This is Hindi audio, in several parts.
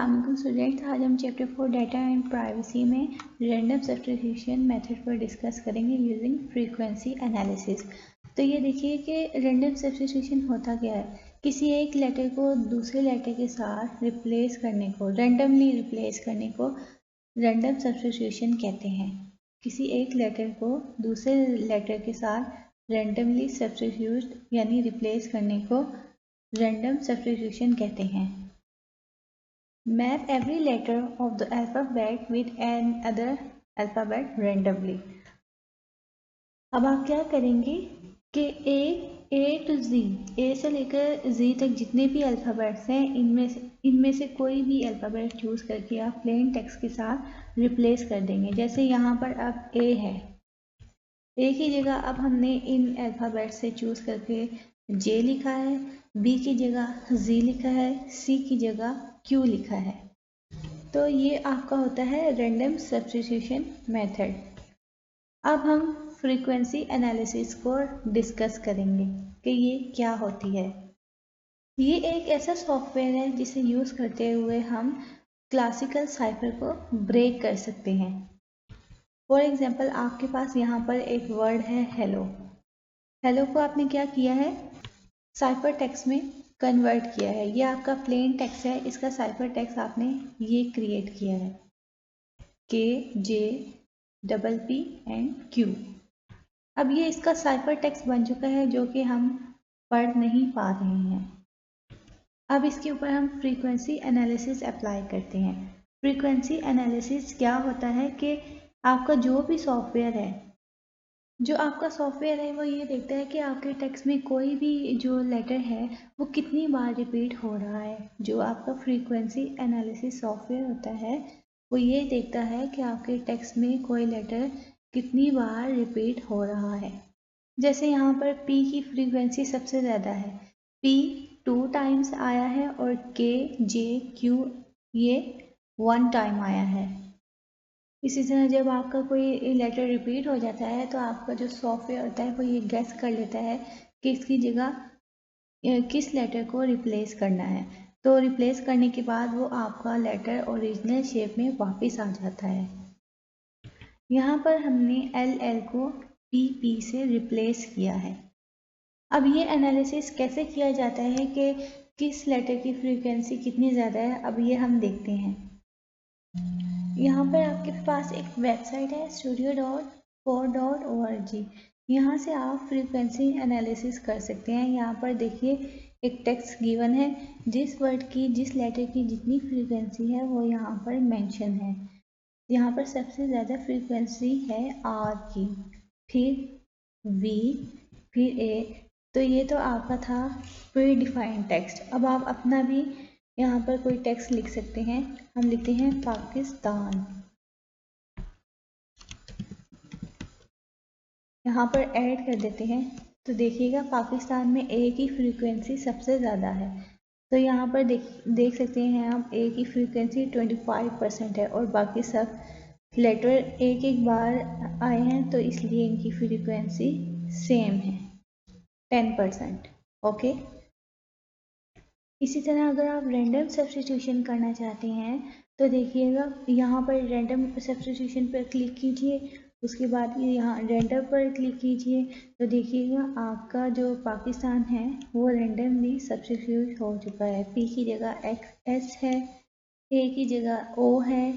अस्सलाम वालेकुम स्टूडेंट्स। आज हम चैप्टर 4 डाटा एंड प्राइवेसी में रैंडम सब्स्टिट्यूशन मेथड पर डिस्कस करेंगे यूजिंग फ्रीक्वेंसी एनालिसिस। तो ये देखिए कि रैंडम सब्स्टिट्यूशन होता क्या है। किसी एक लेटर को दूसरे लेटर के साथ रिप्लेस करने को, रैंडमली रिप्लेस करने को रैंडम सब्स्टिट्यूशन कहते हैं। किसी एक लेटर को दूसरे लेटर के साथ रैंडमली सब्स्टिट्यूट यानी रिप्लेस करने को रैंडम सब्स्टिट्यूशन कहते हैं। Map every letter of the alphabet with another alphabet randomly। अब आप क्या करेंगे कि A to Z, A से लेकर Z तक जितने भी अल्फ़ाबेट्स हैं इनमें से कोई भी अल्फ़ाबेट चूज़ करके आप प्लेन टेक्स्ट के साथ रिप्लेस कर देंगे। जैसे यहाँ पर अब A है, A की जगह अब हमने इन अल्फ़ाबेट से चूज़ करके J लिखा है, B की जगह Z लिखा है, C की जगह Q लिखा है। तो ये आपका होता है रैंडम सब्स्टिट्यूशन मेथड। अब हम फ्रीक्वेंसी एनालिसिस को डिस्कस करेंगे कि ये क्या होती है। ये एक ऐसा सॉफ्टवेयर है जिसे यूज़ करते हुए हम क्लासिकल साइफर को ब्रेक कर सकते हैं। फॉर एग्जांपल आपके पास यहाँ पर एक वर्ड है हेलो। हेलो को आपने क्या किया है, साइफर टेक्स्ट में कन्वर्ट किया है। ये आपका प्लेन टेक्स्ट है, इसका साइफर टेक्स्ट आपने ये क्रिएट किया है KJPP एंड Q। अब ये इसका साइफर टेक्स्ट बन चुका है जो कि हम पढ़ नहीं पा रहे हैं। अब इसके ऊपर हम फ्रीक्वेंसी एनालिसिस अप्लाई करते हैं। फ्रीक्वेंसी एनालिसिस क्या होता है कि आपका जो भी सॉफ्टवेयर है, वो ये देखता है कि आपके टेक्स्ट में कोई भी जो लेटर है वो कितनी बार रिपीट हो रहा है। जो आपका फ्रीक्वेंसी एनालिसिस सॉफ्टवेयर होता है वो ये देखता है कि आपके टेक्स्ट में कोई लेटर कितनी बार रिपीट हो रहा है। जैसे यहाँ पर P की फ्रीक्वेंसी सबसे ज़्यादा है, P 2 टाइम्स आया है और KJQ ये 1 टाइम आया है। इसी तरह जब आपका कोई लेटर रिपीट हो जाता है तो आपका जो सॉफ्टवेयर होता है वो ये गेस कर लेता है कि इसकी जगह किस लेटर को रिप्लेस करना है। तो रिप्लेस करने के बाद वो आपका लेटर ओरिजिनल शेप में वापस आ जाता है। यहाँ पर हमने LL को PP से रिप्लेस किया है। अब ये एनालिसिस कैसे किया जाता है कि किस लेटर की फ्रीक्वेंसी कितनी ज़्यादा है, अब ये हम देखते हैं। यहाँ पर आपके पास एक वेबसाइट है studio.4.org। यहाँ से आप फ्रीक्वेंसी एनालिसिस कर सकते हैं। यहाँ पर देखिए एक टेक्स्ट गिवन है, जिस वर्ड की जिस लेटर की जितनी फ्रीक्वेंसी है वो यहाँ पर मेंशन है। यहाँ पर सबसे ज़्यादा फ्रीक्वेंसी है R की, फिर V, फिर A। तो ये तो आपका था प्री डिफाइंड टेक्स्ट। अब आप अपना भी यहाँ पर कोई टेक्स्ट लिख सकते हैं। हम लिखते हैं पाकिस्तान, यहाँ पर ऐड कर देते हैं। तो देखिएगा पाकिस्तान में A की फ्रीक्वेंसी सबसे ज़्यादा है। तो यहाँ पर देख सकते हैं आप A की फ्रीक्वेंसी 25% है और बाकी सब लेटर एक बार आए हैं तो इसलिए इनकी फ्रीक्वेंसी सेम है 10%। ओके। इसी तरह अगर आप रैंडम सब्स्टिट्यूशन करना चाहते हैं तो देखिएगा यहाँ पर रैंडम सब्स्टिट्यूशन पर क्लिक कीजिए, उसके बाद यहाँ रैंडम पर क्लिक कीजिए। तो देखिएगा आपका जो पाकिस्तान है वो रैंडमली सब्स्टिट्यूट हो चुका है। P की जगह S है, A की जगह O है,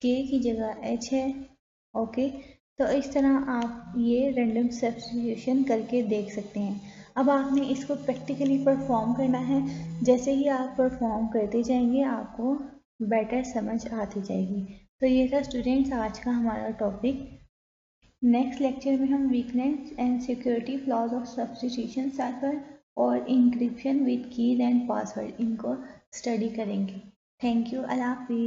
K की जगह H है। ओके। तो इस तरह आप ये रैंडम सब्स्टिट्यूशन करके देख सकते हैं। अब आपने इसको प्रैक्टिकली परफॉर्म करना है। जैसे ही आप परफॉर्म करते जाएंगे आपको बेटर समझ आती जाएगी। तो ये था स्टूडेंट्स आज का हमारा टॉपिक। नेक्स्ट लेक्चर में हम weakness and security flaws of substitution cipher और encryption with keys and password इनको स्टडी करेंगे। Thank you. अल्लाह हाफिज़।